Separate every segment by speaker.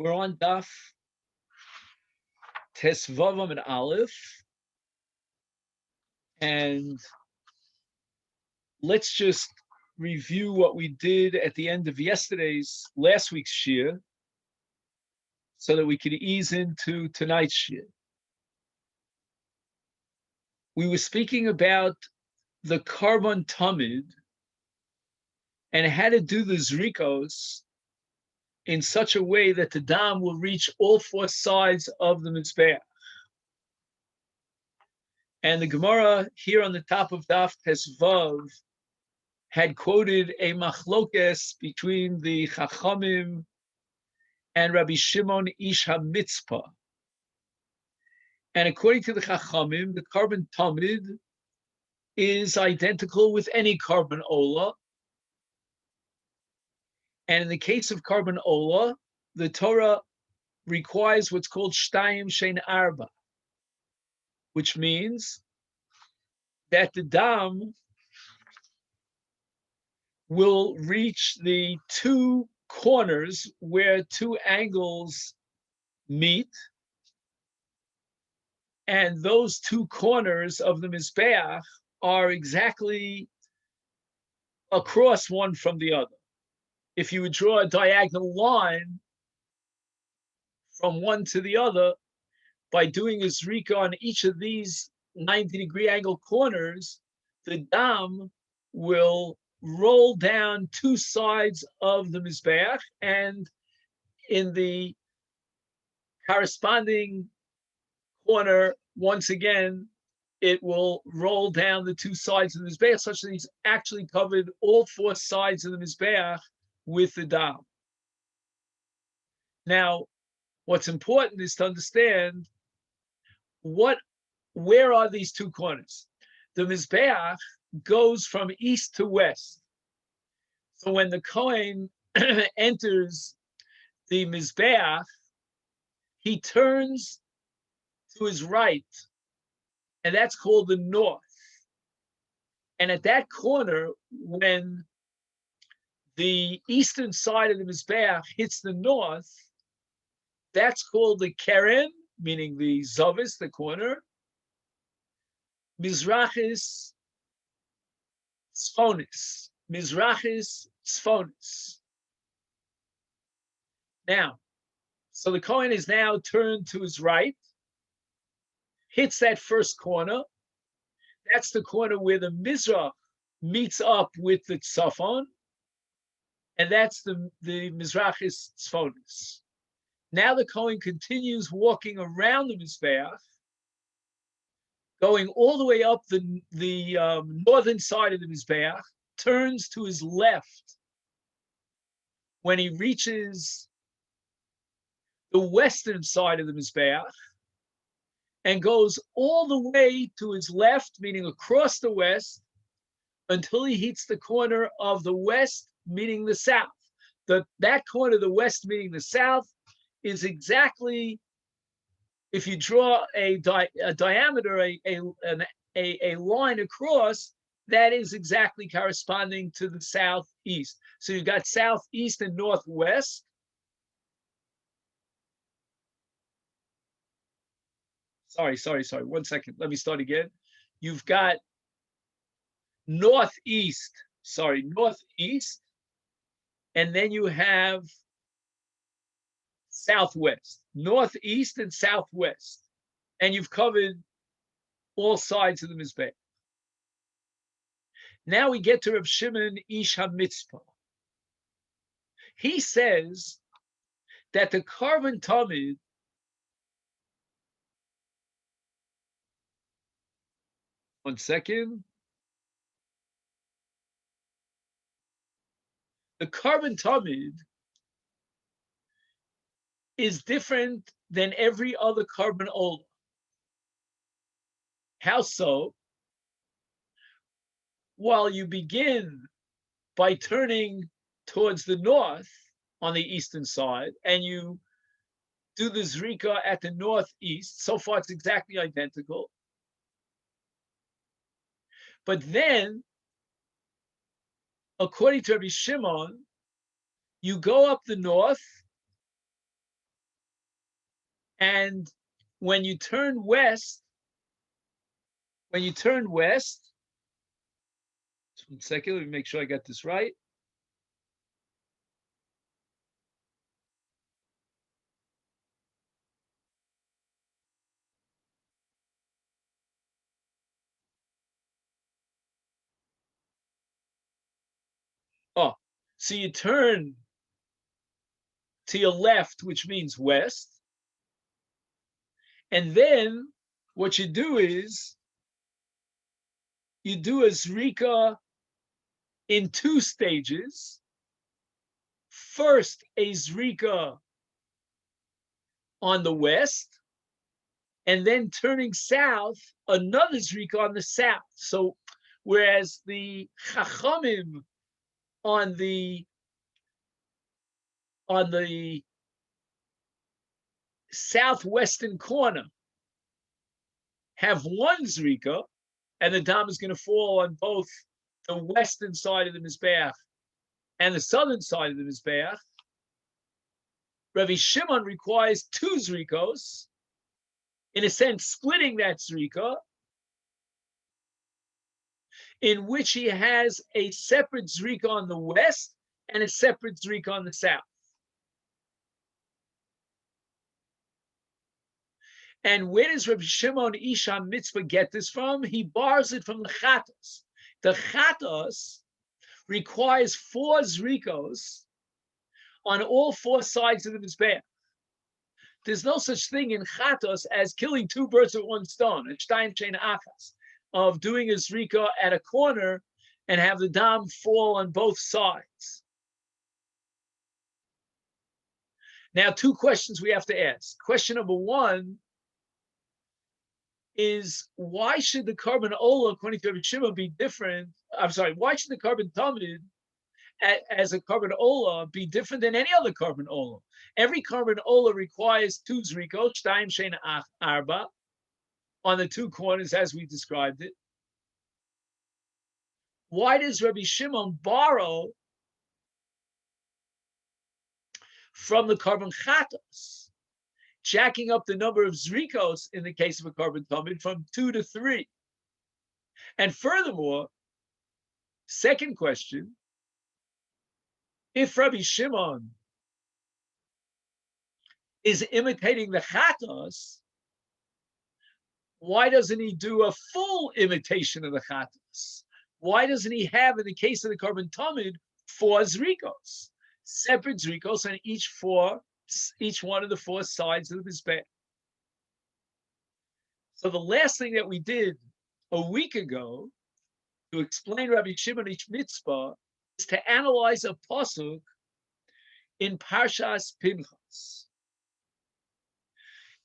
Speaker 1: We're on Daf Tesvavam and Aleph, and let's just review what we did at the end of last week's shir, so that we could ease into tonight's shir. We were speaking about the carbon tamid and how to do the zrikos in such a way that the dam will reach all four sides of the mizbeach. And the Gemara here on the top of Daf Tesvav had quoted a machlokes between the Chachamim and Rabbi Shimon Ish HaMitzpah. And according to the Chachamim, the carbon tamid is identical with any carbon ola. And in the case of carbon ola, the Torah requires what's called shtayim shein arba, which means that the dam will reach the two corners where two angles meet, and those two corners of the mizbeach are exactly across one from the other. If you would draw a diagonal line from one to the other, by doing a zrika on each of these 90-degree angle corners, the dam will roll down two sides of the mizbeach, and in the corresponding corner, once again, it will roll down the two sides of the mizbeach, such that he's actually covered all four sides of the mizbeach with the dam. Now, what's important is to understand where are these two corners? The mizbeach goes from east to west. So when the Kohen enters the mizbeach, he turns to his right, and that's called the north. And at that corner, when the eastern side of the mizbeach hits the north, that's called the keren, meaning the zavis, the corner. Mizrachis tzfonis. Mizrachis tzfonis. Now, so the Kohen is now turned to his right, hits that first corner. That's the corner where the Mizrach meets up with the Tzafon, and that's the Mizrachis tzfonis. Now the Kohen continues walking around the mizbeach, going all the way up the northern side of the mizbeach, turns to his left when he reaches the western side of the mizbeach, and goes all the way to his left, meaning across the west, until he hits the corner of the west, meaning the south. That corner, the west meaning the south, is exactly, if you draw a diameter, a line across, that is exactly corresponding to the southeast. So you've got southeast and northwest. Sorry. 1 second. Let me start again. You've got northeast, and then you have southwest, northeast and southwest, and you've covered all sides of the mizbeach. Now we get to Reb Shimon Ish HaMitzpah. He says that the carbon tamid one second. The carbon tamid is different than every other carbon ola. How so? While you begin by turning towards the north on the eastern side, and you do the zrika at the northeast, so far it's exactly identical. But then, according to Rabbi Shimon, you go up the north, And when you turn west, just 1 second, let me make sure I got this right. Oh, so you turn to your left, which means west. And then what you do is you do a zrika in 2 stages. First, a zrika on the west, and then turning south, another zrika on the south. So whereas the chachamim on the southwestern corner have 1 zrika, and the dam is going to fall on both the western side of the mizbeach and the southern side of the mizbeach. Rabbi Shimon requires 2 zrikos, in a sense, splitting that zrika, in which he has a separate zrika on the west and a separate zrika on the south. And where does Rabbi Shimon Isha Mitzvah get this from? He borrows it from the Chatos. The Chatos requires 4 zrikos on all 4 sides of the Mizbeach. There's no such thing in Chatos as killing 2 birds with 1 stone, Shtayim Shein Achas, of doing a zrika at a corner and have the dam fall on both sides. Now, 2 questions we have to ask. Question number 1 is, why should the carbon ola, according to Rabbi Shimon, be different? I'm sorry, why should the carbon tamid as a carbon ola be different than any other carbon ola? Every carbon ola requires 2 zrikot, shtayim shein arba, on the 2 corners as we described it. Why does Rabbi Shimon borrow from the carbon chatos, jacking up the number of zrikos in the case of a carbon tamid from 2 to 3? And furthermore, second question, if Rabbi Shimon is imitating the chatos, why doesn't he do a full imitation of the chatos? Why doesn't he have, in the case of the carbon tamid, 4 zrikos, separate zrikos on each one of the 4 sides of the mizbeach? So the last thing that we did a week ago to explain Rabbi Shimon Ish Mitzvah is to analyze a pasuk in Parshas Pinchas.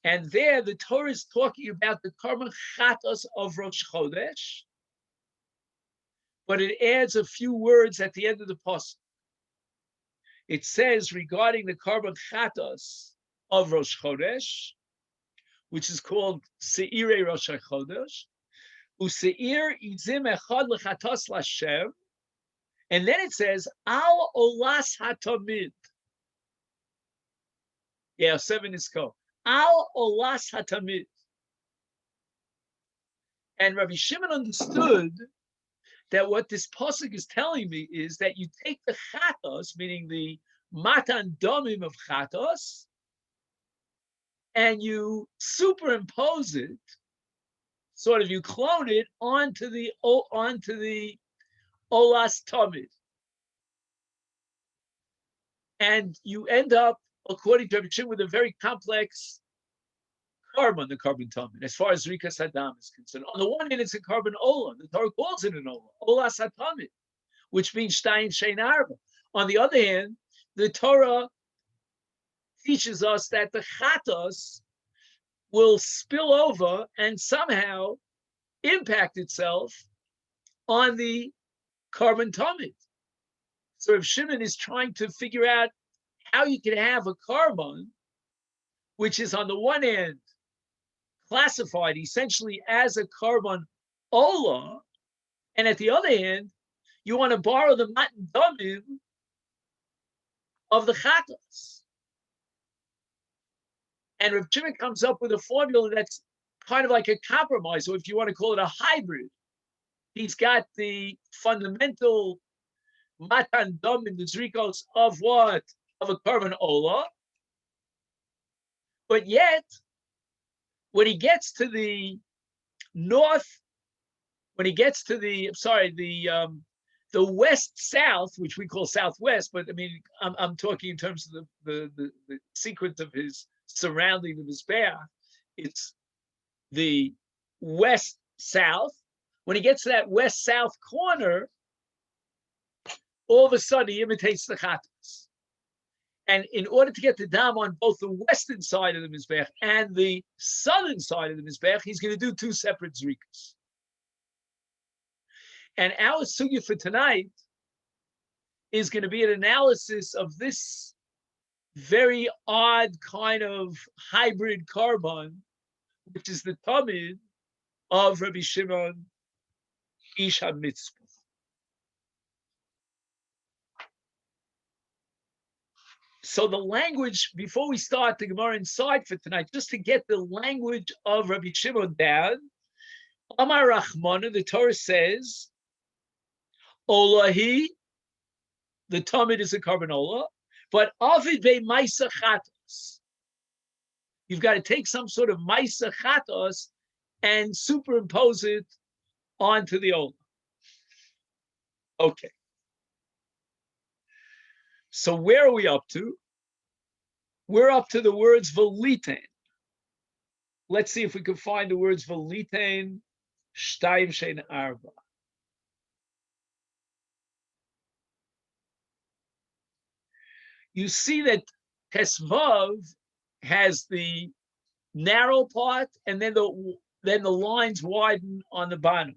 Speaker 1: And there the Torah is talking about the carbon chatos of Rosh Chodesh, but it adds a few words at the end of the pasuk. It says regarding the carbon chatos of Rosh Chodesh, which is called Seirei Rosh Chodesh, Useir izim echad lechatos lashem, and then it says al olas hatamid. Yeah, 7 is called al olas hatamid. And Rabbi Shimon understood that what this pasuk is telling me is that you take the chatos, meaning the matan domim of chatos, and you superimpose it, sort of you clone it onto the olas tamid, and you end up, according to Rabbi Shimon, with a very complex carbon, the carbon tamid, as far as Rikas Hadam is concerned. On the one hand, it's a carbon ola. The Torah calls it an ola, olas hatamid, which means shtayim shein arba. On the other hand, the Torah teaches us that the chatos will spill over and somehow impact itself on the carbon tamid. So if Shimon is trying to figure out how you can have a carbon which is on the one hand classified essentially as a carbon ola, and at the other hand, you want to borrow the matan damim of the chatos. And Rav Shimon comes up with a formula that's kind of like a compromise, or if you want to call it a hybrid. He's got the fundamental matan damim, the zrikos of what? Of a korban olah. But yet, when he gets to the north, when he gets to the west-south, which we call southwest, but I mean, I'm talking in terms of the sequence of his surrounding the Mizbeach. It's the west-south. When he gets to that west-south corner, all of a sudden he imitates the Chatas. And in order to get the dam on both the western side of the Mizbeach and the southern side of the Mizbeach, he's going to do two separate zrikas. And our sugya for tonight is going to be an analysis of this very odd kind of hybrid korban, which is the tamid of Rabbi Shimon Ish HaMitzvah. So the language, before we start the Gemara inside for tonight, just to get the language of Rabbi Shimon down, Amar Rachmana, the Torah says, Olahi, the tamid is a korban olah, but avid be ma'isa chatos. You've got to take some sort of ma'isa chatos and superimpose it onto the olah. Okay. So where are we up to? We're up to the words v'litain. Let's see if we can find the words v'litain, shtayim shein arba. You see that Tesvav has the narrow part, and then the lines widen on the bottom.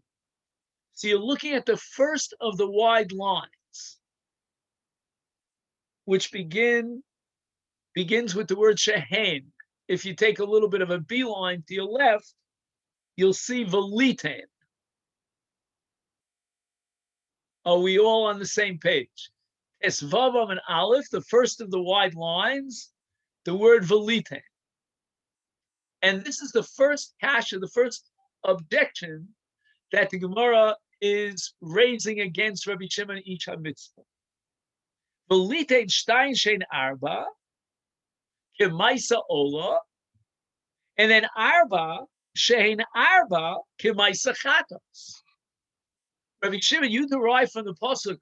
Speaker 1: So you're looking at the first of the wide lines, which begins with the word shehen. If you take a little bit of a beeline to your left, you'll see v'litain. Are we all on the same page? Esvavam and Aleph, the first of the wide lines, the word v'litain. And this is the first kasha, the first objection that the Gemara is raising against Rabbi Shimon Ish HaMitzvah. V'litain shtayin shein arba, k'maisa ola, and then arba, shein arba, k'maisa chatos. Rabbi Shimon, you derive from the pasuk,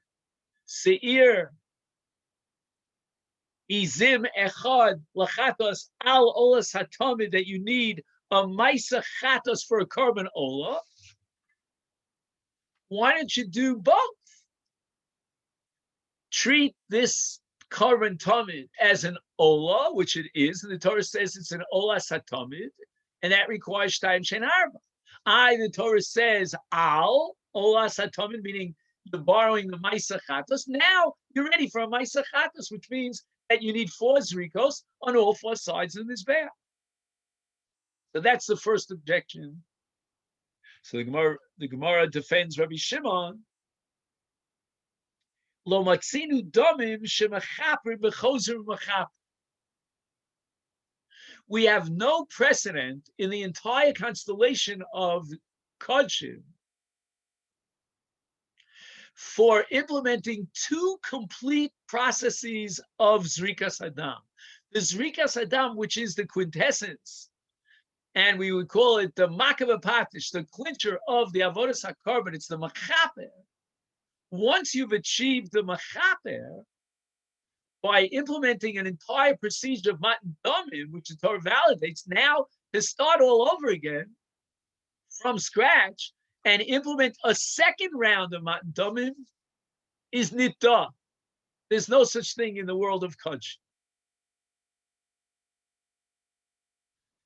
Speaker 1: Seir izim echad lachatos al olas hatamid, that you need a ma'isa chatos for a korban olah. Why don't you do both? Treat this korban tamid as an olah, which it is, and the Torah says it's an olas hatamid, and that requires shtayim shein arba. The Torah says al olas hatamid, meaning you're borrowing the ma'isa chatos. Now you're ready for a ma'isa chatos, which means that you need 4 zrikos on all 4 sides of this bear. So that's the first objection. So the Gemara defends Rabbi Shimon. Lo matzinu domim shemachapir b'chozer machapir. We have no precedent in the entire constellation of Kodshim for implementing 2 complete processes of Zrikas Adam. The Zrikas Adam, which is the quintessence, and we would call it the Makava Patish, the clincher of the Avodas HaKorban, it's the Machaper. Once you've achieved the Machaper, by implementing an entire procedure of Matan Damim, which the Torah validates, now to start all over again from scratch, and implement a second round of Matan Damim is nitah. There's no such thing in the world of Kodsh.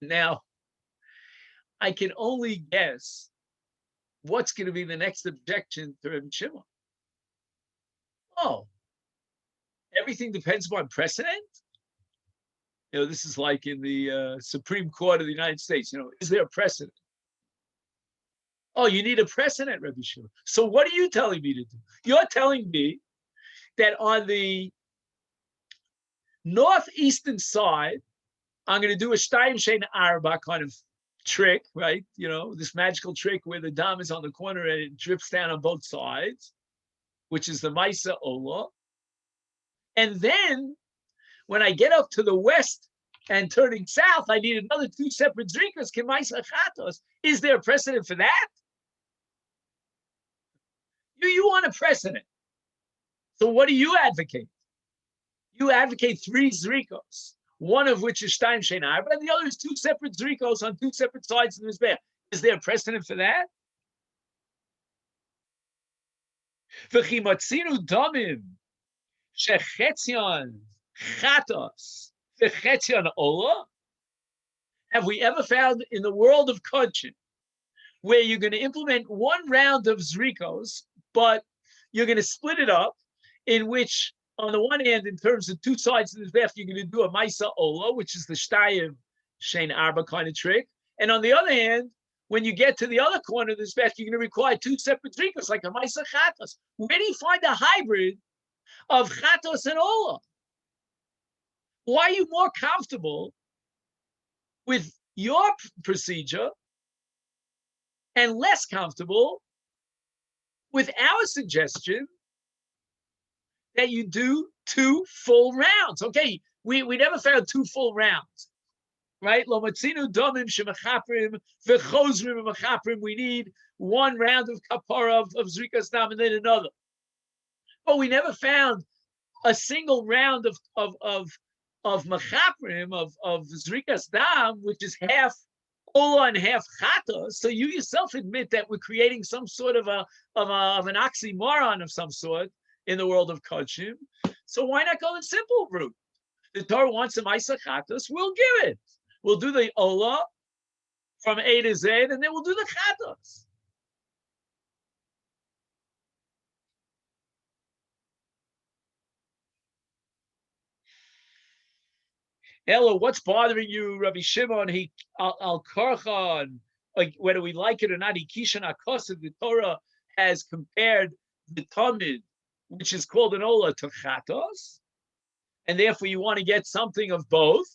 Speaker 1: Now, I can only guess what's going to be the next objection to Rabbi Shimon. Oh, everything depends upon precedent? This is like in the Supreme Court of the United States. Is there a precedent? Oh, you need a precedent, Rabbi Shimon. So what are you telling me to do? You're telling me that on the northeastern side I'm going to do a Stein Shein Arba kind of trick, right? You know, this magical trick where the dam is on the corner and it drips down on both sides, which is the Maisa Ola. And then when I get up to the west and turning south, I need another two separate Zrikas, Kemaisa Chatos. Is there a precedent for that? You want a precedent. So what do you advocate? You advocate three Zrikos, one of which is Stein Shein Arba, and the other is two separate Zrikos on two separate sides of the Mizbeach. Is there a precedent for that? V'chimatzinu damim shechetzion chatos v'chetzion ola. Have we ever found in the world of Kodshin where you're going to implement one round of Zrikos, but you're going to split it up, in which, on the one hand, in terms of two sides of the Mizbeach, you're going to do a Maisa Ola, which is the Shtayim Shein Arba kind of trick. And on the other hand, when you get to the other corner of the Mizbeach, you're going to require two separate Zrikos, like a Maisa Chatos. Where do you find a hybrid of Chatos and Ola? Why are you more comfortable with your procedure and less comfortable with our suggestion that you do two full rounds? Okay, we never found two full rounds, right? Lo matzinu domim shemachaprim v'chozrim v'machaprim. We need one round of kapara of zrikas dam and then another. But we never found a single round of machaprim of zrikas dam, which is half ola and half chata. So you yourself admit that we're creating some sort of an oxymoron of some sort in the world of Kodshim. So why not go the simple route? The Torah wants some Maisa Chatos, we'll give it. We'll do the Ola from A to Z, and then we'll do the Chatos. Ella, what's bothering you, Rabbi Shimon? Al Karchan, like whether we like it or not, Ikishan Akosav, the Torah has compared the Talmud, which is called an Ola, to Chatos, and therefore you want to get something of both.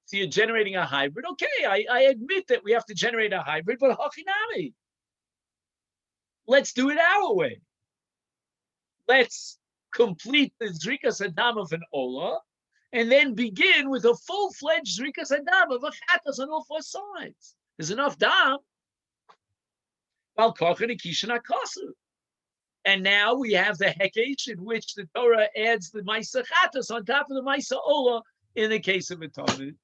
Speaker 1: So you're generating a hybrid. Okay, I admit that we have to generate a hybrid, but Hachinami, let's do it our way. Let's complete the Zrikas Adam of an Ola, and then begin with a full-fledged Zrikas Adam of a Chatos on all four sides. There's enough Dam. Well, Kochan Ikishan Akosu. And now we have the Hekesh, in which the Torah adds the Maisa Chatos on top of the Maisa Ola in the case of a Talmud.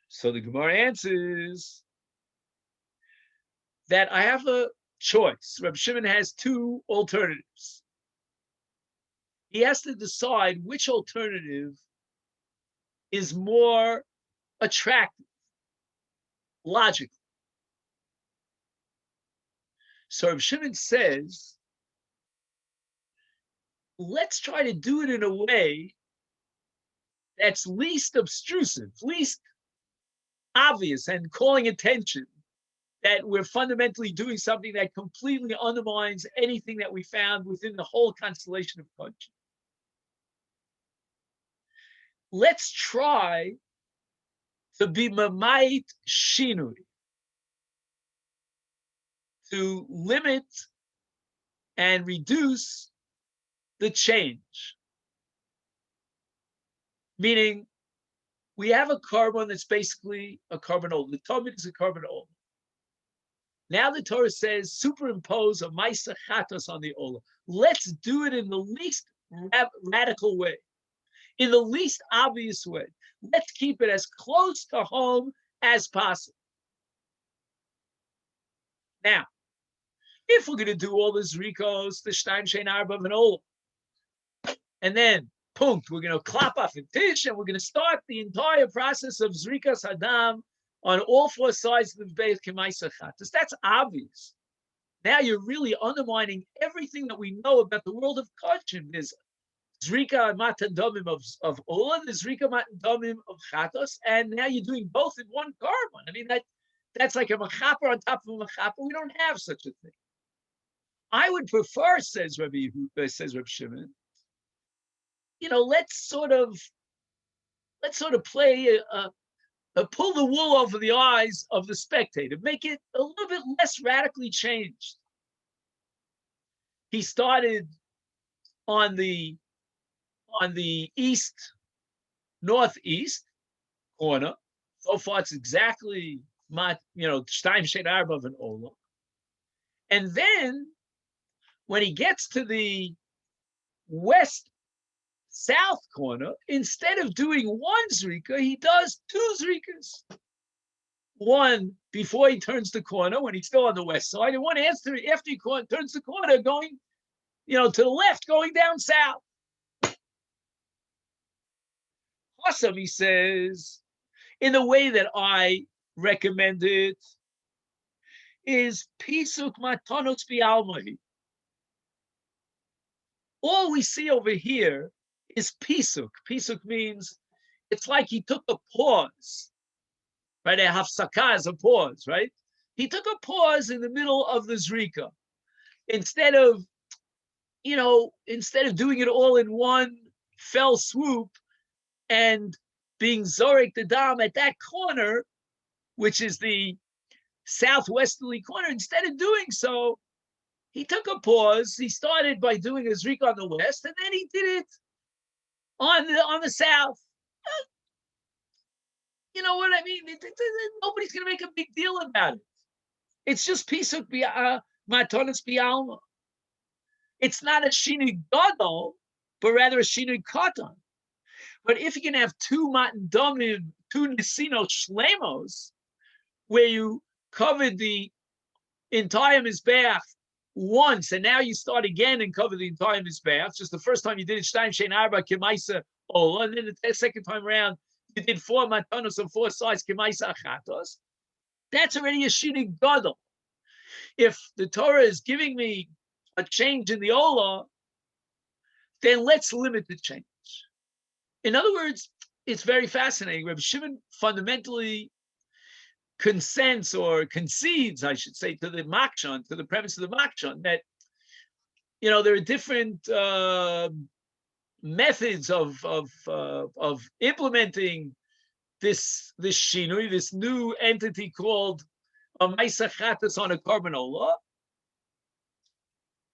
Speaker 1: So the Gemara answers that I have a choice. Reb Shimon has two alternatives. He has to decide which alternative is more attractive, logically. So Reb Shimon says, let's try to do it in a way that's least obtrusive, least obvious, and calling attention that we're fundamentally doing something that completely undermines anything that we found within the whole constellation of Kodshim. Let's try to be mamayit shinui, to limit and reduce the change. Meaning, we have a carbon that's basically a carbon old. The Talmud is a carbon old. Now the Torah says, superimpose a Maisa Chatos on the Ola. Let's do it in the least radical way, in the least obvious way. Let's keep it as close to home as possible. Now, if we're going to do all the Zrikos, the Stein Shein Arba and Ola, and then, punkt, we're going to clap off a tish, and we're going to start the entire process of Zrikas Hadam on all four sides of the Beit Kemaisa Chatos. That's obvious. Now you're really undermining everything that we know about the world of Kodshim. There's Zrika Matan Domim of Ola, there's Zrika Matan Domim of Chatos, and now you're doing both in one carbon. I mean, that's like a machaper on top of a machaper. We don't have such a thing. I would prefer, says Rabbi Shimon, let's sort of play pull the wool over the eyes of the spectator, make it a little bit less radically changed. He started on the east northeast corner. So far, it's exactly Shteim Shein Arba of an Ola. And then when he gets to the west south corner, instead of doing one zrika, he does two zrikas. One before he turns the corner when he's still on the west side, and one after he turns the corner, going, to the left, going down south. Awesome, he says, in the way that I recommend it, is pisuk matanos bialmahi. All we see over here is pisuk. Pisuk means it's like he took a pause, right? A hafsaka is a pause, right? He took a pause in the middle of the zrika. Instead of doing it all in one fell swoop and being zorek the dam at that corner, which is the southwesterly corner, instead of doing so, he took a pause. He started by doing a zrika on the west, and then he did it on the south. You know what I mean? Nobody's going to make a big deal about it. It's just pisuk matanos bialma. It's not a shinui gadol, but rather a shinui katan. But if you can have two matan domim, two nisino shlemos, where you covered the entire mizbeach once, and now you start again and cover the entire mizbeach. Just the first time you did it, Shteim Shein Arba Kemaisa Ola, and then the second time around you did 4 matanos on 4 sides Kemaisa Achatos. That's already a shinui gadol. If the Torah is giving me a change in the Ola, then let's limit the change. In other words, it's very fascinating. Rabbi Shimon fundamentally consents or concedes, I should say, to the Makshon, to the premise of the Makshon, that there are different methods of implementing this shinui, this new entity called a Masechet on a korban olah.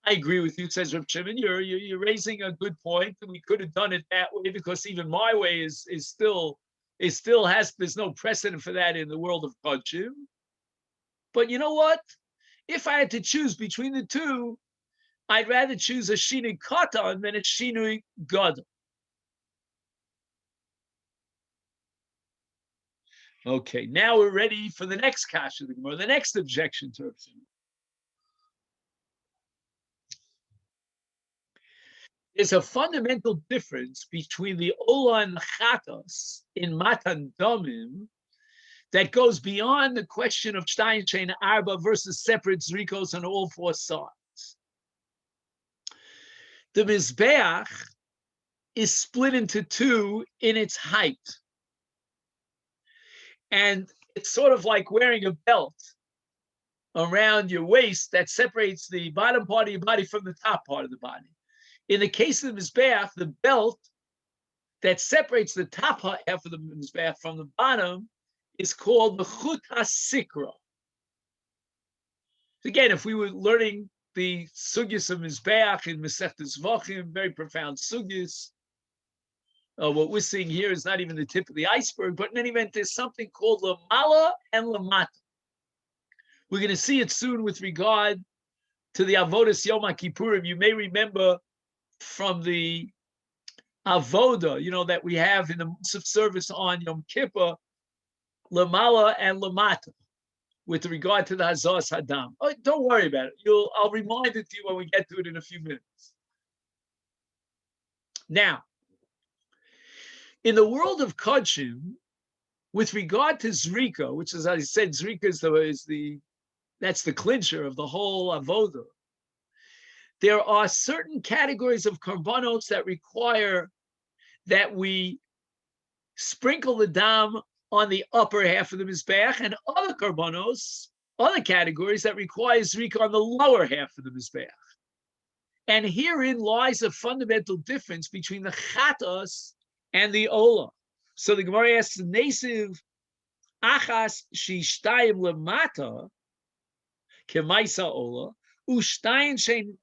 Speaker 1: I agree with you, says Reb Shimon. You're raising a good point. We could have done it that way because even my way is still there's no precedent for that in the world of Kodshim. But you know what? If I had to choose between the two, I'd rather choose a shinui katan than a shinui gadol. Okay, now we're ready for the next kasha, the next objection to Reb Shimon. There's a fundamental difference between the Ola and the Chatos in Matan Domim that goes beyond the question of Shtein Shein Arba versus separate Zrikos on all 4 sides. The Mizbeach is split into 2 in its height. And it's sort of like wearing a belt around your waist that separates the bottom part of your body from the top part of the body. In the case of the Mizbeach, the belt that separates the top half of the Mizbeach from the bottom is called the Chut HaSikra. Again, if we were learning the sugyas of Mizbeach in Masechet Zvachim, very profound sugyas, what we're seeing here is not even the tip of the iceberg, but in any event, there's something called Lamala and Lamata. We're going to see it soon with regard to the Avodas Yom Kippurim. You may remember from the avoda, that we have in the Musaf service on Yom Kippur, Lamala and Lamata, with regard to the Hazas Hadam. Oh, don't worry about it. I'll remind it to you when we get to it in a few minutes. Now, in the world of Kodshim, with regard to Zrika, which, as I said, Zrika that's the clincher of the whole avoda. There are certain categories of korbanos that require that we sprinkle the dam on the upper half of the mizbeach, and other korbanos, other categories that require zrika on the lower half of the mizbeach. And herein lies a fundamental difference between the chatas and the ola. So the Gemara asks, Nesiv achas shishtayim lemata kemaisa ola, ushtayim shein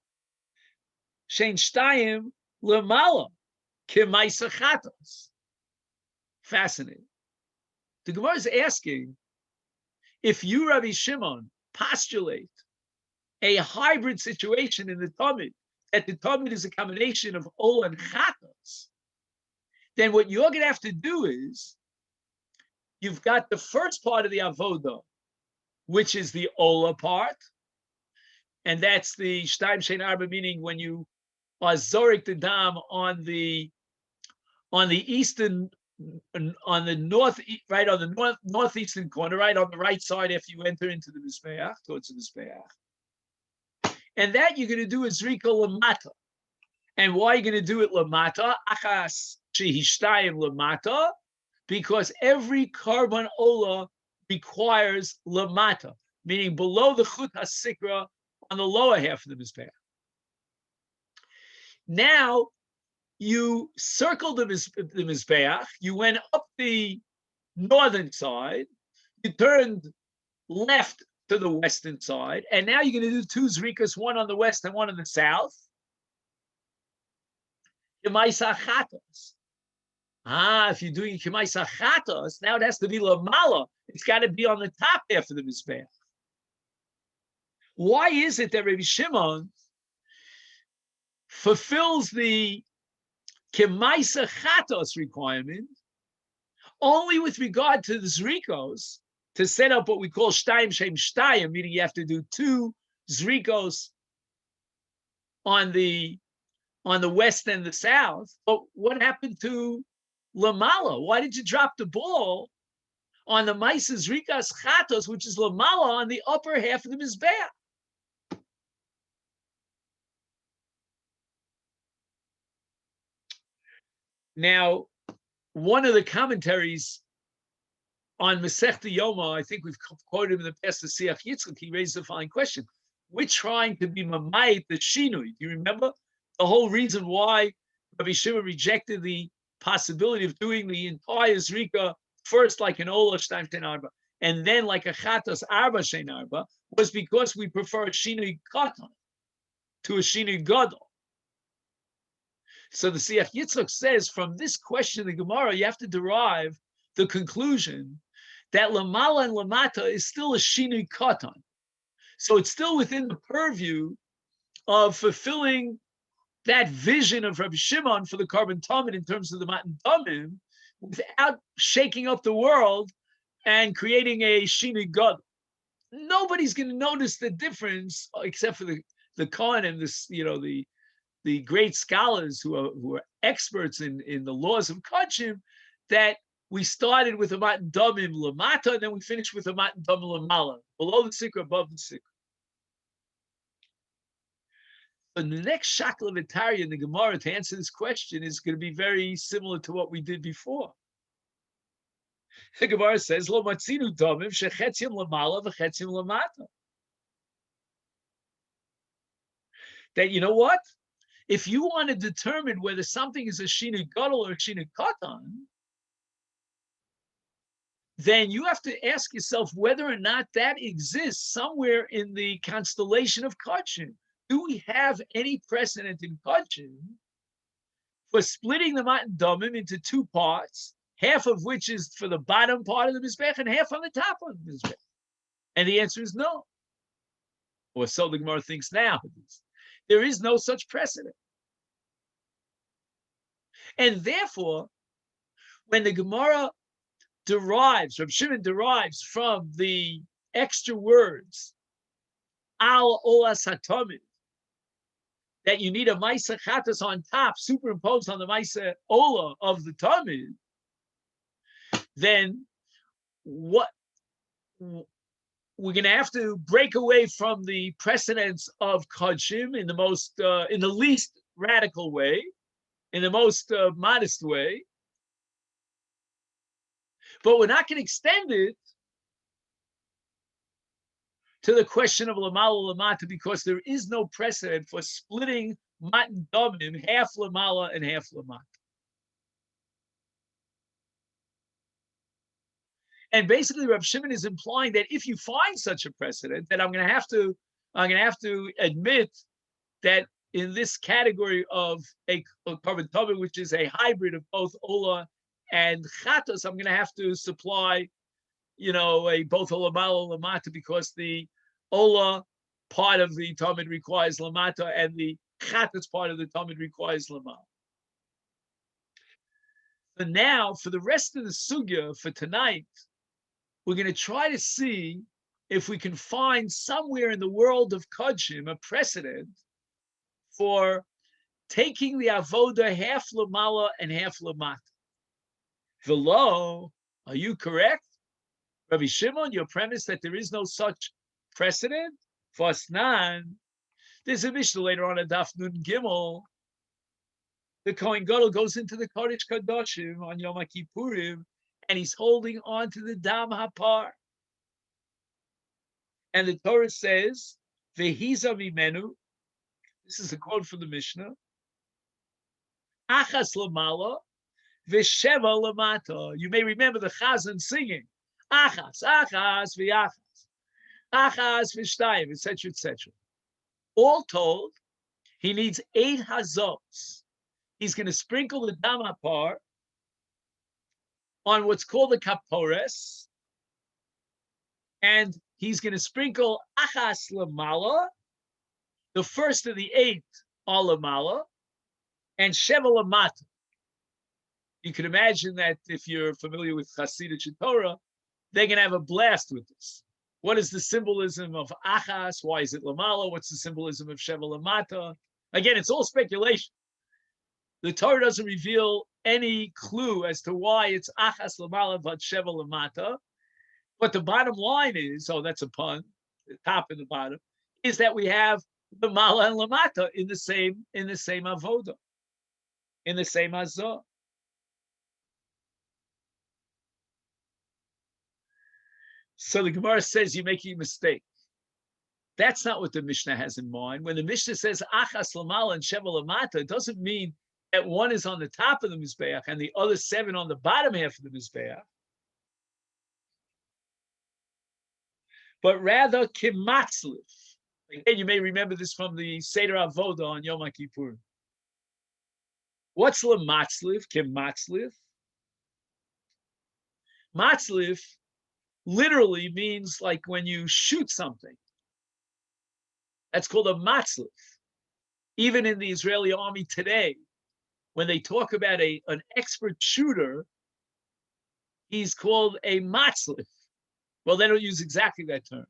Speaker 1: shtayim lemala kemaisa chatas. Fascinating. The Gemara is asking, if you, Rabbi Shimon, postulate a hybrid situation in the Talmud, that the Talmud is a combination of ola and chatas, then what you're going to have to do is, you've got the first part of the avoda, which is the ola part, and that's the shtaim shein arba, meaning when you are zorik the dam on the eastern, on the north, right on the northeastern corner, right on the right side after you enter into the mizbeach, towards the mizbeach, and that you're going to do is zrika lamata. And why are you going to do it lamata? Achas shehishtayim lamata, because every carbon ola requires lamata, meaning below the chut hasikra on the lower half of the mizbeach. Now you circled the mizbeach, you went up the northern side, you turned left to the western side, and now you're going to do two zrikas, one on the west and one on the south. Kemaisa chatos. If you're doing kemaisa chatos, now it has to be lamala. It's got to be on the top half of the mizbeach. Why is it that Rabbi Shimon fulfills the kemaisa chatos requirement only with regard to the zrikos, to set up what we call shtayim shem shtayim, meaning you have to do two zrikos on the west and the south? But what happened to lamala? Why did you drop the ball on the maisa zrikas chatos, which is lamala on the upper half of the mizbeach? Now, one of the commentaries on Masechet Yoma, I think we've quoted him in the past, the Siach Yitzchak, he raised the following question. We're trying to be mamayit the shinui. Do you remember the whole reason why Rabbi Shimon rejected the possibility of doing the entire zrika first like an ola shtaim shein arba, and then like a chatas arba shein arba, was because we prefer a shinui katan to a shinui gadol. So the Siach Yitzchak says, from this question of the Gemara, you have to derive the conclusion that lamala and lamata is still a shinui katan. So it's still within the purview of fulfilling that vision of Rabbi Shimon for the carbon Talmud in terms of the Matan Damim, without shaking up the world and creating a shinui gadol. Nobody's going to notice the difference except for the Kohen and this, the great scholars who are experts in the laws of Kodshim, that we started with a Matan Damim lamata, and then we finished with a Matan Damim lamala, below the sikra, above the sikra. But the next shakla of Itaria in the Gemara to answer this question is going to be very similar to what we did before. The Gemara says, "Lo matzinu damim shechetziam lamala v'chetziam lamata." That, you know what? If you want to determine whether something is a shinui gadol or a shinui katan, then you have to ask yourself whether or not that exists somewhere in the constellation of Kodshim. Do we have any precedent in Kodshim for splitting the Matan Damim into two parts, half of which is for the bottom part of the Mizbech and half on the top of the Mizbech? And the answer is no. Or so the Gemara thinks now. There is no such precedent. And therefore, when the Gemara derives, Rabbi Shimon derives from the extra words, al olas hatamid, that you need a Maisa Chatas on top, superimposed on the Maisa Ola of the Tamid, then what we're going to have to break away from the precedents of Kodshim in the least radical way, in the most modest way, but we're not going to extend it to the question of Lamal Lamata, because there is no precedent for splitting matan domim, half lamala and half lamata. And basically, Rav Shimon is implying that if you find such a precedent, that I'm going to have to admit that in this category of a korban tobit, which is a hybrid of both ola and chatos, I'm going to have to supply, a both ola malo lamata, because the ola part of the Talmud requires lamata, and the chatos part of the Talmud requires lamata. So now, for the rest of the sugya for tonight, we're going to try to see if we can find somewhere in the world of Kodshim a precedent for taking the avoda half lamala and half lamata. Velo, are you correct? Rabbi Shimon, your premise that there is no such precedent? Fasnan, there's a Mishnah later on at Daf Nun Gimel. The Kohen Gadol goes into the Kodesh Kadoshim on Yom Kippurim, and he's holding on to the Dam Hapar. And the Torah says, Vehiza mimenu, this is a quote from the Mishnah, Achas lamala, Vesheva lamata. You may remember the Chazan singing, Achas, Achas, V'achas, Achas, V'shtayim, etc., etc. All told, he needs 8 hazos. He's going to sprinkle the Dam Hapar on what's called the kapores, and he's going to sprinkle achas lamala, the first of the 8 are lamala, and sheva lamata. You can imagine that if you're familiar with Hasidic Torah, they're going to have a blast with this. What is the symbolism of achas? Why is it lamala? What's the symbolism of sheva lamata? Again, it's all speculation. The Torah doesn't reveal any clue as to why it's achas lamala but sheva lamata. But the bottom line is, that's a pun, the top and the bottom, is that we have the mala and lamata in the same avoda, in the same azah. So the Gemara says you're making a mistake. That's not what the Mishnah has in mind. When the Mishnah says achas lamala and sheva lamata, it doesn't mean that one is on the top of the mizbeach and the other 7 on the bottom half of the mizbeach, but rather kimatzlif. Again, you may remember this from the Seder Avoda on Yom Kippur. What's lematzlif, kimatzlif? Matzlif literally means like when you shoot something. That's called a matzlif. Even in the Israeli army today, when they talk about an expert shooter, he's called a matzlif. Well, they don't use exactly that term.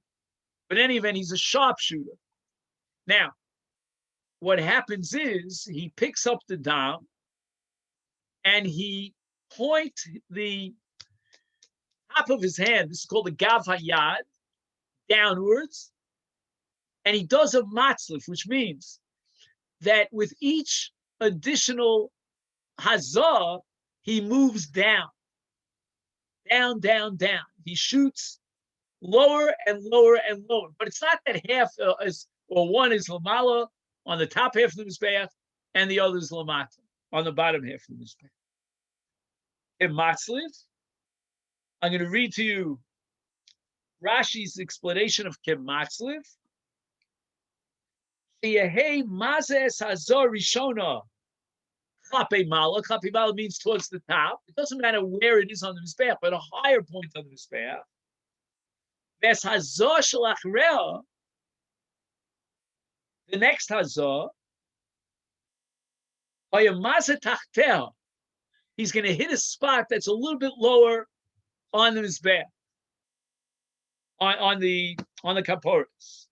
Speaker 1: But in any event, he's a sharpshooter. Now, what happens is he picks up the dam and he points the top of his hand, this is called the gav hayad, downwards, and he does a matzlif, which means that with each additional hazah, he moves down, down, down, down. He shoots lower and lower and lower. But it's not that half one is lamala on the top half of the mizbeach and the other is lamata on the bottom half of the mizbeach. In matzlif, I'm going to read to you Rashi's explanation of kematzlif. Yehei mazes hazor rishona klape mala. Klape mala means towards the top. It doesn't matter where it is on the mizbeach, but a higher point on the mizbeach. Ves hazor shalachrea, the next hazor, he's going to hit a spot that's a little bit lower on the mizbeach, on the kaporos.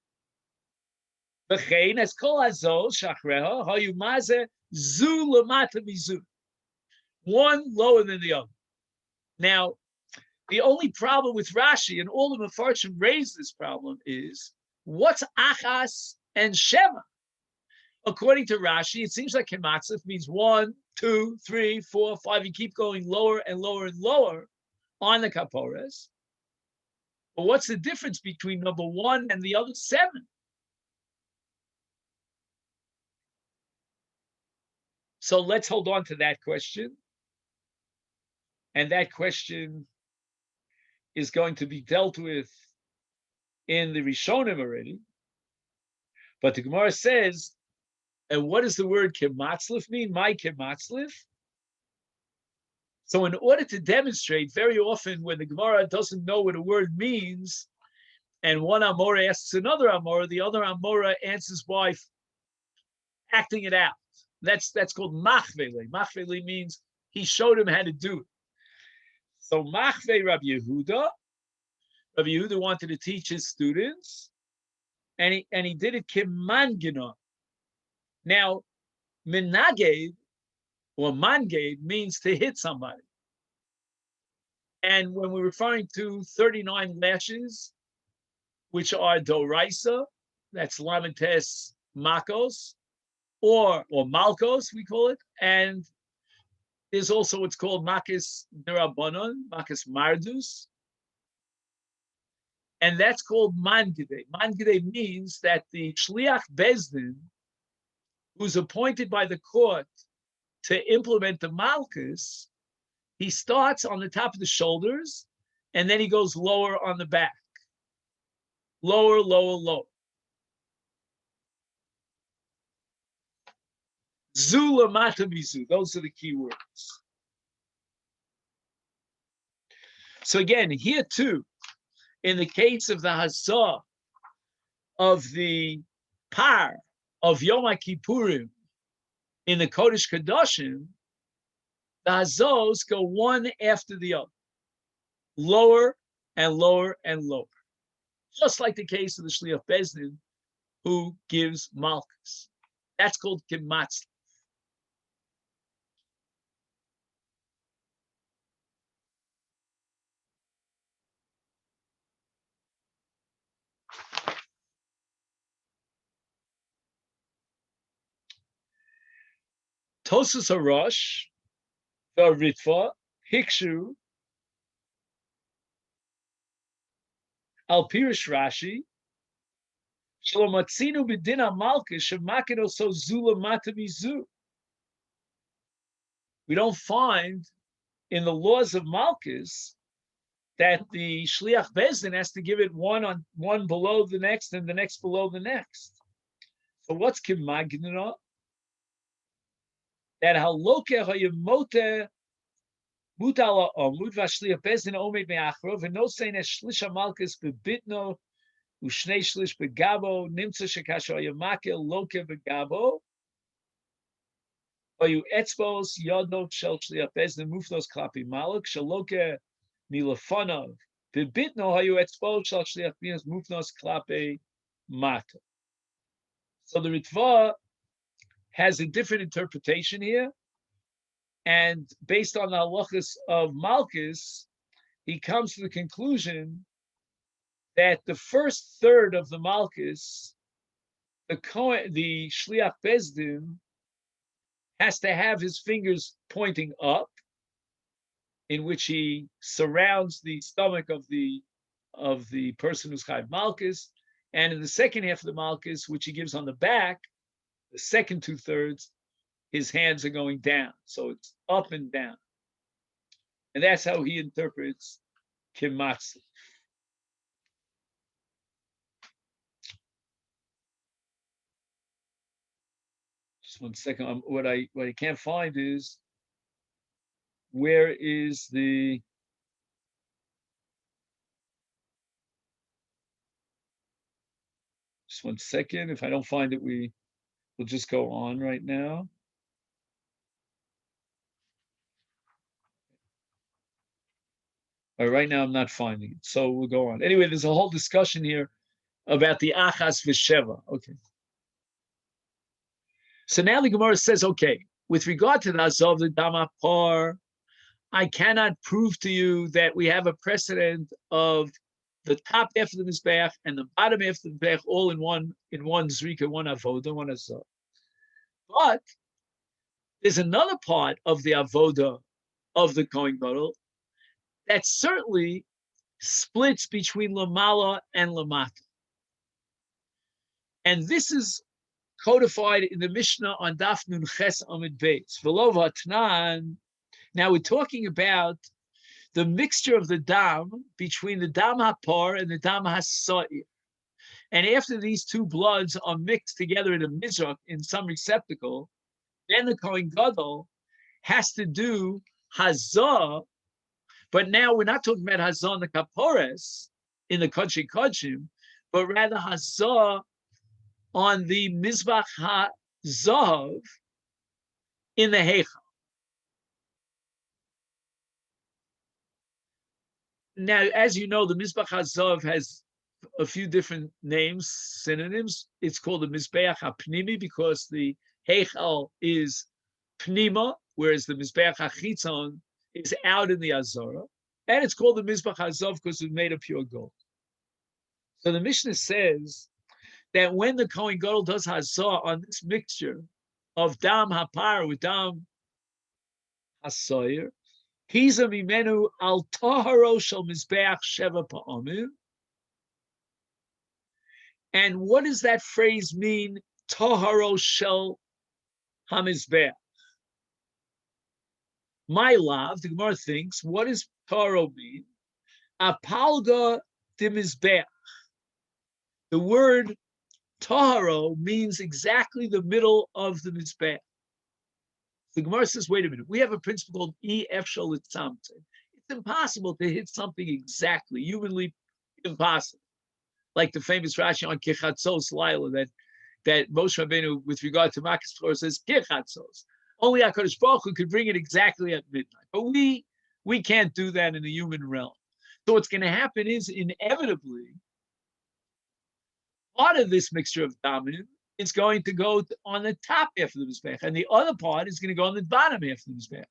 Speaker 1: V'chein es kol hazor shachreha hayu maze zu lamata mizu, one lower than the other. Now, the only problem with Rashi, and all the Mefarshim raise this problem, is what's achas and sheva? According to Rashi, it seems like kematzlif means 1, 2, 3, 4, 5. You keep going lower and lower and lower on the kapores. But what's the difference between number 1 and the other 7? So let's hold on to that question. And that question is going to be dealt with in the Rishonim already. But the Gemara says, and what does the word kematzlif mean? My kematzlif? So in order to demonstrate, very often when the Gemara doesn't know what a word means, and one Amora asks another Amora, the other Amora answers by acting it out. That's called machvele. Machvele means he showed him how to do it. So machve Rabbi Yehuda wanted to teach his students, and he did it kimangina. Now, minaged or manged means to hit somebody. And when we're referring to 39 lashes, which are doraisa, that's lamentes makos, or malkos, we call it, and there's also what's called makis derabanan, makis mardus, and that's called mangede. Mangede means that the shliach bezdin, who's appointed by the court to implement the malchus, he starts on the top of the shoulders, and then he goes lower on the back. Lower, lower, lower. Zula matamizu. Those are the key words. So again, here too, in the case of the Hazah of the Par of Yom Kippurim in the Kodesh Kadoshim, the Hazos go one after the other, lower and lower and lower. Just like the case of the Shliach Bezdin, who gives Malchus. That's called Kimatz. Tosus Harosh, the Ritva, Hikshu, Al Pirish Rashi, Shalomatzinu B'dina Malchus, Shemakino So Zula Matamizu. We don't find in the laws of Malchus that the Shliach Bezdin has to give it one below the next and the next below the next. So what's Kimagnina? That haloke hayemote mutala amud v'shliach bezdin omed me'achro v'no sein es shlisha malchus bebitno u'shnei shlish begabo nimtza shekasho hayemake loke begabo oyu etzbos yodno shel shliach bezdin mufnos klapi malach shaloke milafonov bebitno hayu etzbos shel shliach bezdin mufnos klapi mata. So the Ritva has a different interpretation here, and based on the halachas of Malchus, he comes to the conclusion that the first third of the Malchus, the Shliach Bezdin, has to have his fingers pointing up, in which he surrounds the stomach of the person who's Chayav Malchus, and in the second half of the Malchus, which he gives on the back, the second 2/3, his hands are going down. So it's up and down. And that's how he interprets Kimatsu. Just one second. What I can't find is, where is the... Just one second. If I don't find it, we'll just go on right now. Right now, I'm not finding it, so we'll go on. Anyway, there's a whole discussion here about the Achas V'Sheva. Okay. So now the Gemara says, okay, with regard to the Azov, the Dama Par, I cannot prove to you that we have a precedent of the top half of the Mizbeach and the bottom half of the Mizbeach all in one Zrika, one Avoda, one Azov. But there's another part of the Avoda of the Kohen Gadol that certainly splits between Lamala and Lamata. And this is codified in the Mishnah on Daf Nun Ches Amid Beis. V'lo v'atnan. Now we're talking about the mixture of the dam between the dam hapar and the dam hasoir. And after these two bloods are mixed together in a mizrach in some receptacle, then the Kohen Gadol has to do hazah. But now we're not talking about hazah in the kapores in the Kodshei Kodshim, but rather hazah on the mizbach hazav in the heichal. Now, as you know, the mizbach hazav has a few different names, synonyms. It's called the mizbeach hapnimi because the heichal is pnima, whereas the mizbeach hachitzon is out in the azara, and it's called the mizbach hazav because it's made of pure gold. So the Mishnah says that when the Kohen Gadol does hazah on this mixture of dam hapar with dam hasoyer, he's a mimenu al taharo shel mizbeach sheva pa'amim. And what does that phrase mean? Taharo shel hamizbeach. My love, the Gemara thinks, what does taharo mean? Apalga de mizbeach. The word taharo means exactly the middle of the mizbeach. The Gemara says, wait a minute, we have a principle called ef shel litzamtzem. It's impossible to hit something exactly, humanly impossible. Like the famous Rashi on Kichatzos Laila that Moshe Rabbeinu, with regard to Makkah's floor, says Kichatzos. Only HaKadosh Baruch Hu could bring it exactly at midnight. But we can't do that in the human realm. So what's going to happen is, inevitably, part of this mixture of damin is going to go on the top half of the mizbech, and the other part is going to go on the bottom half of the mizbech,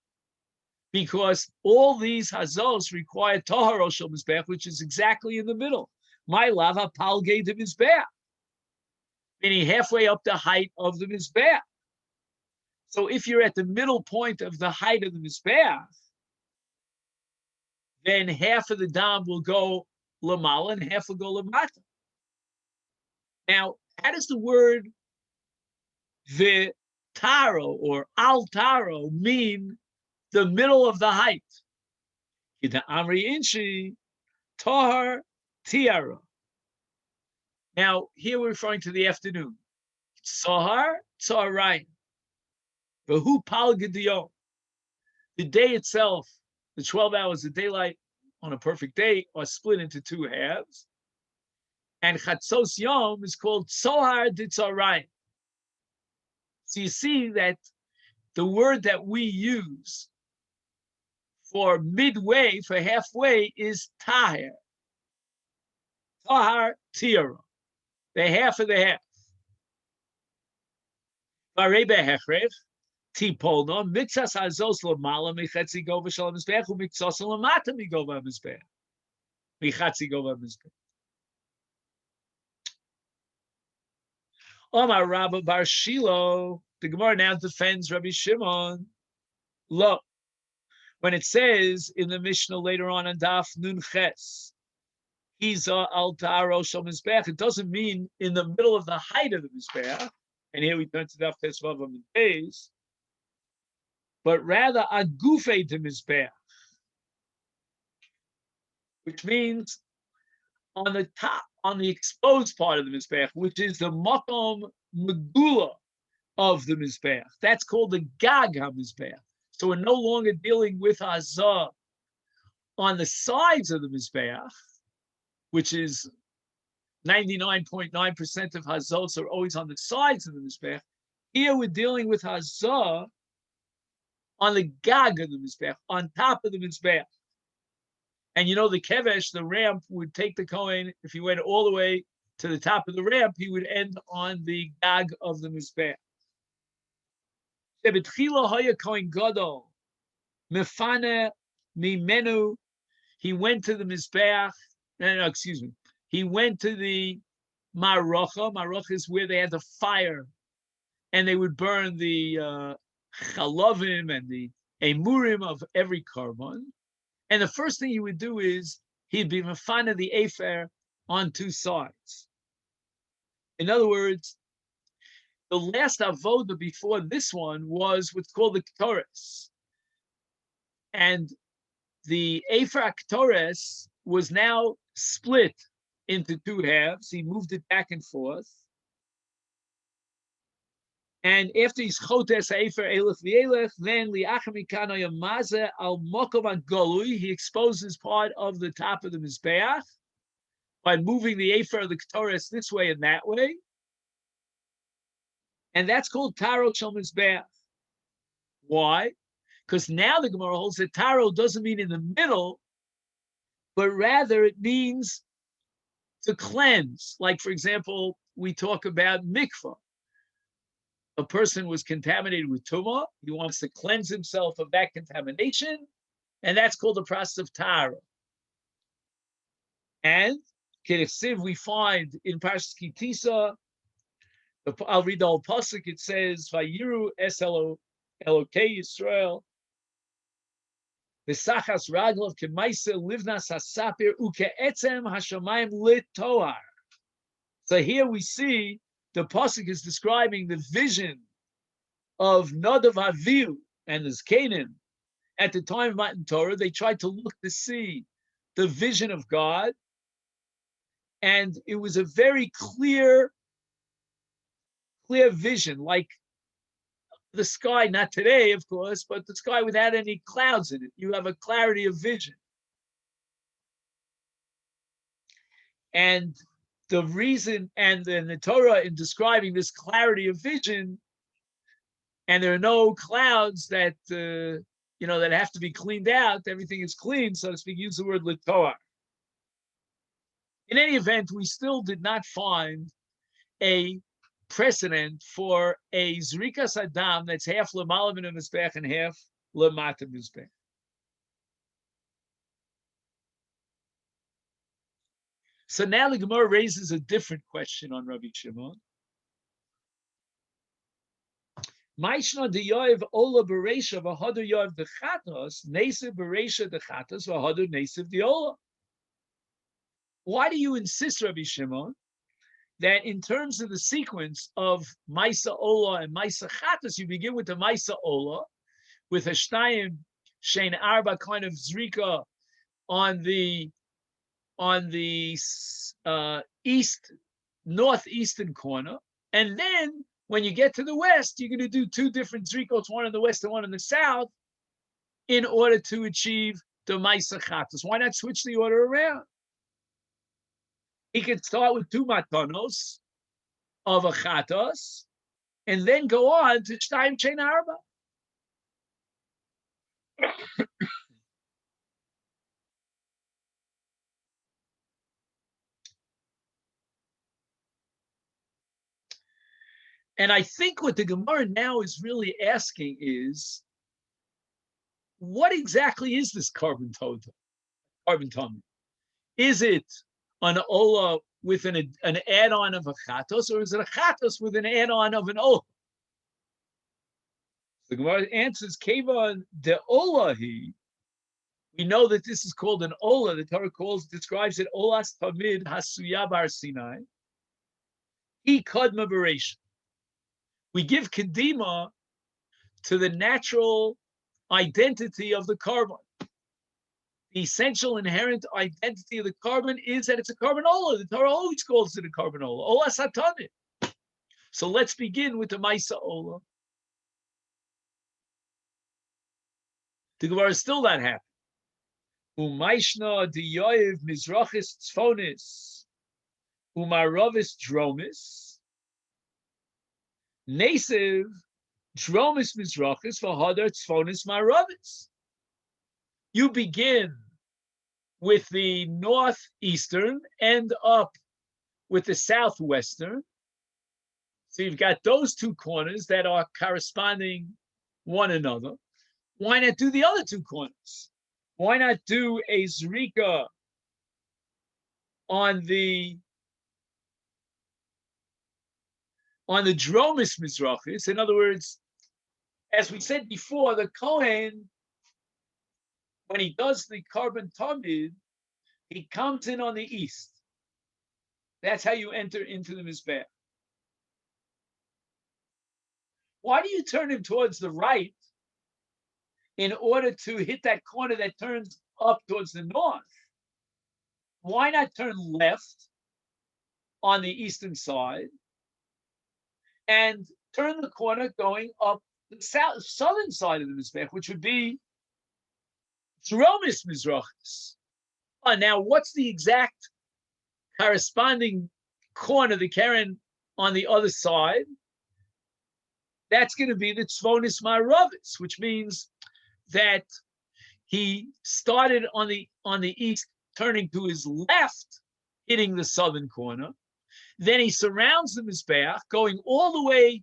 Speaker 1: because all these hazos require taharo shel mizbech, which is exactly in the middle. My lava palge de mizbech, meaning halfway up the height of the mizbech. So if you're at the middle point of the height of the mizbech, then half of the dam will go lamala and half will go lamata. Now, how does the word vitaro or altaro mean the middle of the height? Ida amri inchi tahar tiara. Now, here we're referring to the afternoon. Sahar, tzaharayin. Vahu palgadiyo. The day itself, the 12 hours of daylight on a perfect day, are split into two halves. And chatzos yom is called tzohar ditzarayin. So you see that the word that we use for midway, for halfway, is tahir. Tahar tiara. The half of the half. Varebe hechrech, tipolno, mixas hazos lamala, michetzi gova shalom mizbeach, umixos lamata migova mizbeach. Michatzi gova mizbeach. Omar Rabba Bar Shilo, the Gemara now defends Rabbi Shimon. Lo, when it says in the Mishnah later on Daf Nun Ches, Hiza al Taro Shal Mizbeach, it doesn't mean in the middle of the height of the Mizbeach, and here we turn to Daf Tes Vav Amud Beis, but rather Agufe de Mizbeach, which means on the top, on the exposed part of the Mizbeach, which is the Makom Megula of the Mizbeach. That's called the Gag HaMizbeach. So we're no longer dealing with Hazah on the sides of the Mizbeach, which is 99.9% of Hazos are always on the sides of the Mizbeach. Here we're dealing with Hazah on the Gag of the Mizbeach, on top of the Mizbeach. And you know, the kevesh, the ramp, would take the Kohen, if he went all the way to the top of the ramp, he would end on the Gag of the Mizbeach. Kohen Gadol, Mefane Mimenu, he went to the Mizbeach, excuse me, he went to the Marocha. Marocha is where they had the fire, and they would burn the chalavim and the emurim of every korban. And the first thing he would do is he'd be mafana the afer on two sides. In other words, The last avoda before this one was what's called the Ketores. And the Ephra Ketores was now split into two halves. He moved it back and forth. And after he's chotes ha'efer elech v'elech, then li'achar mikano yamazeh al mokov golui, he exposes part of the top of the mizbeach by moving the efer of the ketores this way and that way, and that's called taro shel mizbeach. Why? Because now the Gemara holds that taro doesn't mean in the middle, but rather it means to cleanse. Like, for example, we talk about mikvah. A person was contaminated with tumah. He wants to cleanse himself of that contamination, and that's called the process of tara. And Keresiv we find in Parshas Kitisa, I'll read the whole pasuk. It says, "Vayiru es Elokei Yisrael, v'sachas raglav k'maisa livnas hasapir uke'etzem hashamayim litoar." So here we see the pasuk is describing the vision of Nadav Avihu and the Canaan at the time of Matan Torah. They tried to look to see the vision of God, and it was a very clear vision, like the sky, not today, of course, but the sky without any clouds in it. You have a clarity of vision. And the reason, and then the Torah in describing this clarity of vision, and there are no clouds that that have to be cleaned out. Everything is clean, so to speak. Use the word litoar. In any event, we still did not find a precedent for a zrikas adam that's half lemala min mizbech and half lemata mizbech. So now the Gemara raises a different question on Rabbi Shimon. Maishna de Yoav Ola Beresha v'Hadu Yoav de Chatos Nesiv Beresha de Chatos v'Hadu Nesiv de Ola. Why do you insist, Rabbi Shimon, that in terms of the sequence of Maisa Ola and Maisa Chatos, you begin with the Maisa Ola, with a Shtayim Shein Arba kind of Zrika on the northeastern corner, and then when you get to the west, you're going to do two different zrikos, one in the west and one in the south, in order to achieve the Maisa Chatos. Why not switch the order around? He could start with two matanos of a chatos, and then go on to Shtayim Shein Arba. And I think what the Gemara now is really asking is, what exactly is this carbon total? Carbon tummy? Is it an ola with an add-on of a chatos, or is it a chatos with an add-on of an ola? The Gemara answers, Keva de olahi. We know that this is called an ola. The Torah describes it olas tamid hasuya bar Sinai. He kadma bereisha. We give kedima to the natural identity of the carbon. The essential inherent identity of the carbon is that it's a carbon ola. The Torah always calls it a carbon ola. Ola satanit. So let's begin with the Maisa ola. The Gemara is still not happy. Umaishna diyoyev mizrachis tzfonis umaravis dromis. Nasiv dromis mizrachis v'hadar tzfonis maravis. You begin with the northeastern, end up with the southwestern. So you've got those two corners that are corresponding one another. Why not do the other two corners? Why not do a zrika on the dromis mizrachis? In other words, as we said before, the Kohen, when he does the carbon tamid, he comes in on the east. That's how you enter into the mizbeach. Why do you turn him towards the right in order to hit that corner that turns up towards the north? Why not turn left on the eastern side and turn the corner going up the southern side of the Mizbech, which would be Dromis Mizrachis? Now, what's the exact corresponding corner, the Karen on the other side? That's going to be the Tzvonis Ma'aravis, which means that he started on the east, turning to his left, hitting the southern corner. Then he surrounds the Mizbeach, going all the way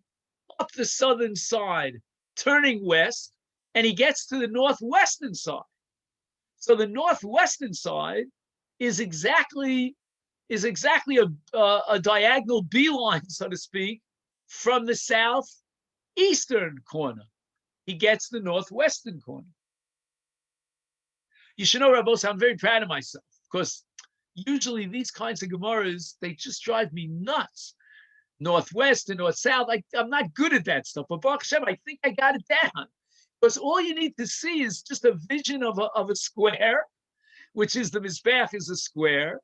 Speaker 1: up the southern side, turning west, and he gets to the northwestern side. So the northwestern side is exactly a diagonal beeline, so to speak, from the southeastern corner. He gets the northwestern corner. You should know, Rabbos, I'm very proud of myself, because usually these kinds of Gemaras, they just drive me nuts. Northwest and north-south, I'm not good at that stuff. But Baruch Hashem, I think I got it down. Because all you need to see is just a vision of a square, which is the Mizbeach is a square,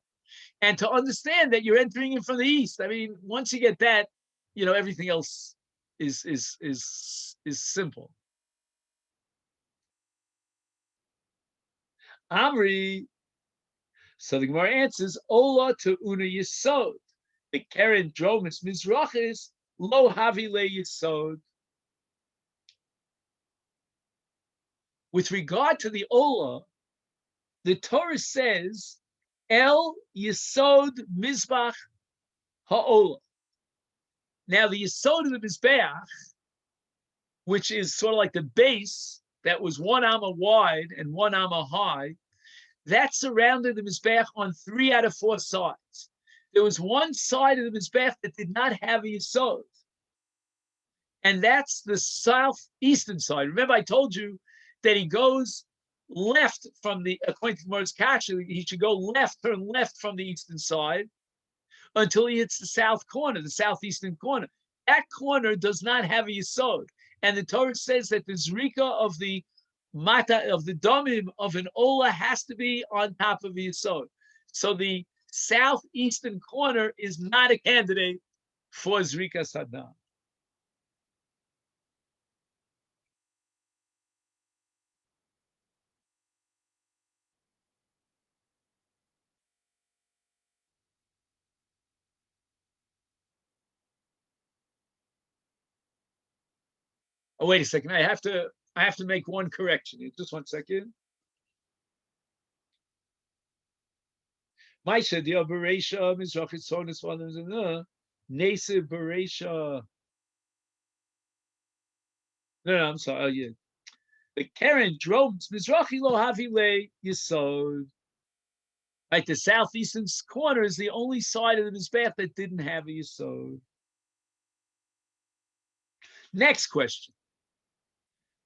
Speaker 1: and to understand that you're entering in from the east. I mean, once you get that, everything else is simple. Amri, so the Gemara answers, Ola to Una Yisod. The Keren Dromis Mizrachis lo havi le Yisod. With regard to the Ola, the Torah says, El Yisod Mizbach Ha'ola. Now, the Yisod of the Mizbeach, which is sort of like the base that was 1 amma wide and 1 amma high, that surrounded the Mizbeach on 3 out of 4 sides. There was one side of the Mizbeach that did not have a Yisod, and that's the southeastern side. Remember, I told you that he goes left from according to Gemara's Kasha, he should go turn left from the eastern side until he hits the south corner, the southeastern corner. That corner does not have a Yisod. And the Torah says that the Zrika of the Damim of an Ola has to be on top of a Yisod. So the southeastern corner is not a candidate for Zrika Sadam. Oh, wait a second. I have to make one correction here. Just 1 second. Masechet Yoma Bereisha Mizrachis Sonis Nese Bereisha. No, I'm sorry. Oh, yeah. The Keren Dromis Mizrachi lo havi le Yisod. Right, the southeastern corner is the only side of the Mizbeach that didn't have a Yisod. Next question.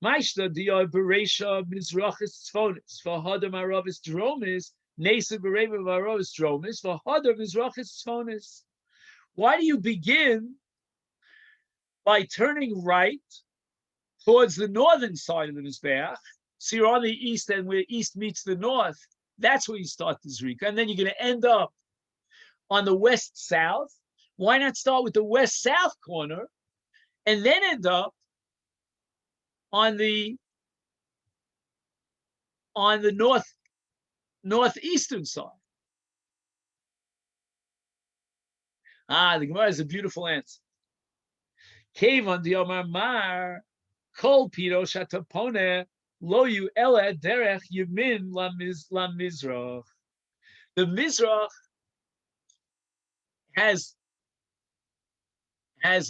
Speaker 1: Maishta diya bereisha mizrachis tzfonis v'hadar maravis dromis nesa bereva maravis dromis v'hadar mizrachis tzfonis. Why do you begin by turning right towards the northern side of the Mizbeach? So you're on the east, and where east meets the north, that's where you start the Zrika, and then you're going to end up on the west-south. Why not start with the west-south corner and then end up on the northeastern side? The Gemara has a beautiful answer. Kevan diomar mar kol piro shatapone lo yu ela derech yamin la mizrach. The Mizrach has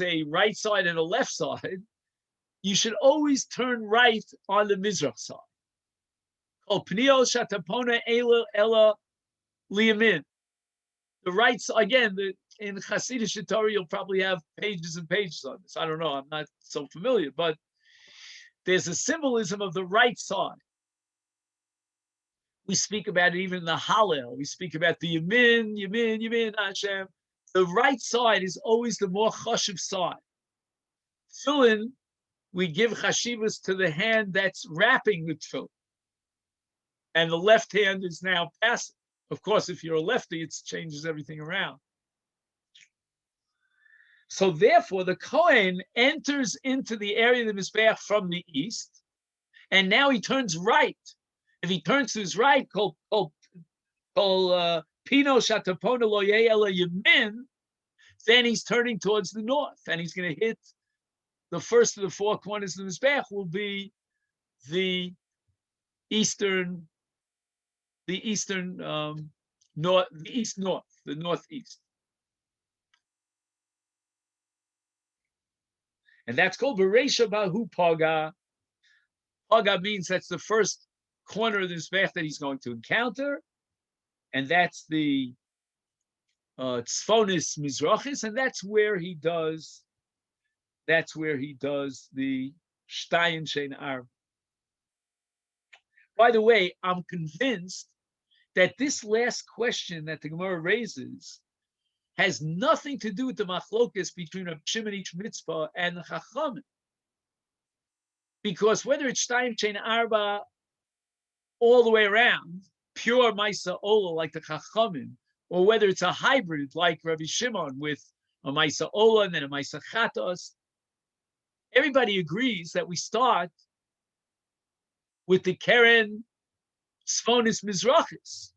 Speaker 1: a right side and a left side. You should always turn right on the Mizrach side. Kol pnio shatapone ela liyamin. The right side, again, in Hasidic Torah, you'll probably have pages and pages on this. I don't know. I'm not so familiar, but there's a symbolism of the right side. We speak about it even in the Hallel. We speak about the Yamin, Hashem. The right side is always the more chashuv side. Tefillin we give chashivas to the hand that's wrapping the tefillin, and the left hand is now passive. Of course, if you're a lefty, it changes everything around. So therefore, the Kohen enters into the area of the Mizbeach from the east, and now he turns right. If he turns to his right, Pino Shatapona Lo Ela Yamin, then he's turning towards the north, and he's going to hit the first of the four corners of the Mizbeach will be the eastern north, the northeast. And that's called Bereisha Bahu Paga. Paga means that's the first corner of the Mizbeach that he's going to encounter. And that's the Tzfonis Mizrachis, and that's where he does the Shtayin Shein Arba. By the way, I'm convinced that this last question that the Gemara raises has nothing to do with the machlokas between Reb Shimon Ish Mitzvah and the Chachamim. Because whether it's Shtayim Shein Arba all the way around, pure Maisa Ola like the Chachamim, or whether it's a hybrid like Rabbi Shimon with a Maisa Ola and then a Maisa Chatos, everybody agrees that we start with the Keren Tzfonis Mizrachis.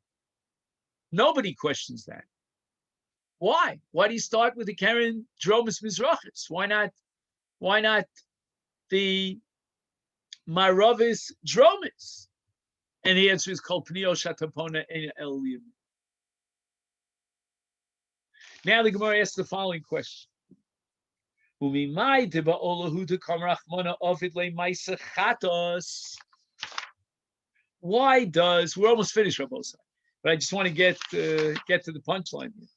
Speaker 1: Nobody questions that. Why? Why do you start with the Keren Dromis Mizrachis? Why not the Maravis Dromis? And the answer is called Pnio Shatapona El Yim. Now the Gemara asks the following question. Why does, we're almost finished, Rabbosai, but I just want to get to the punchline here.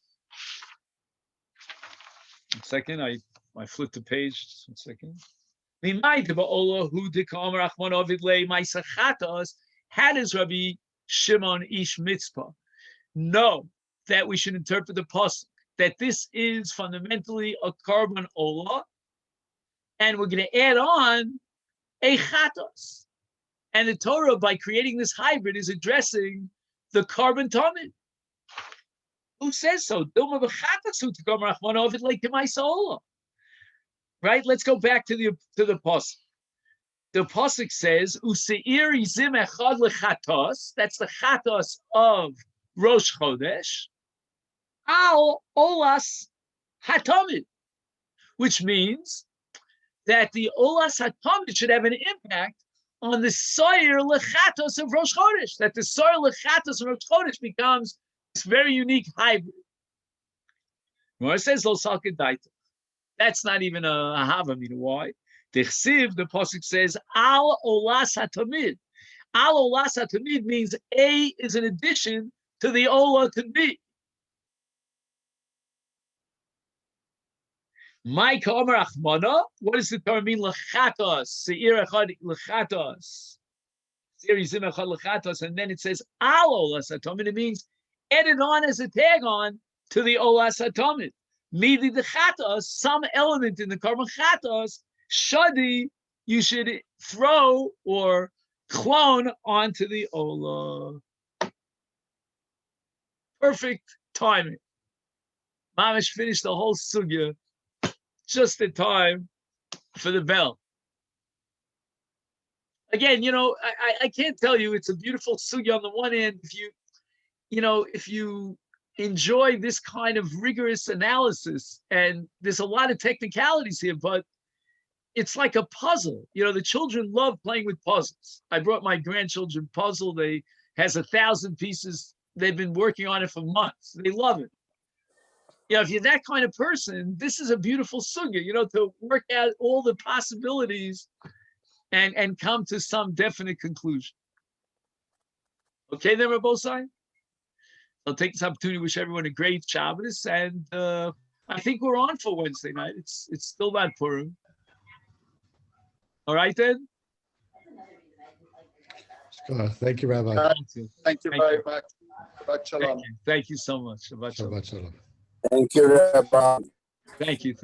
Speaker 1: 1 second, I flipped the page, just 1 second. How does Rabbi Shimon Ish Mitzvah know that we should interpret the pasuk that this is fundamentally a carbon olah, and we're going to add on a chatos? And the Torah, by creating this hybrid, is addressing the carbon tamid. Who says so? Right? Let's go back to the pasuk. The pasuk says, "Useir izim echad lechatos." That's the chatos of Rosh Chodesh. Al olas hatamid, which means that the olas hatamid should have an impact on the soyer lechatos of Rosh Chodesh. That the soyer lechatos of Rosh Chodesh becomes this very unique hybrid. Gemara says lo salke daita. That's not even a havamina. Why? The pasuk says al olas hatamid. Al olas hatamid means A is an addition to the ola to B. What does the Torah mean? Lechatos, seir echad lechatos, seir yizim echad lechatos, and then it says al olas hatamid. It means added on as a tag on to the olas hatamid. Maybe the chatos, some element in the carbon chatos, shadi, you should throw or clone onto the ola. Perfect timing. Mamish finished the whole sugya just in time for the bell. Again, I can't tell you, it's a beautiful sugya on the one hand. If you enjoy this kind of rigorous analysis, and there's a lot of technicalities here, but it's like a puzzle. The children love playing with puzzles. I brought my grandchildren puzzle. Has 1,000 pieces. They've been working on it for months. They love it. If you're that kind of person, this is a beautiful sugya, to work out all the possibilities and come to some definite conclusion. Okay, then, Rabbosai? I'll take this opportunity to wish everyone a great Shabbos, and I think we're on for Wednesday night. It's still not Purim. All right, then?
Speaker 2: Thank you, Rabbi.
Speaker 3: Thank you very much. Shabbat shalom.
Speaker 1: Thank you so much. Shabbat shalom.
Speaker 2: Shabbat shalom.
Speaker 3: Thank you, Rabbi.
Speaker 1: Thank you.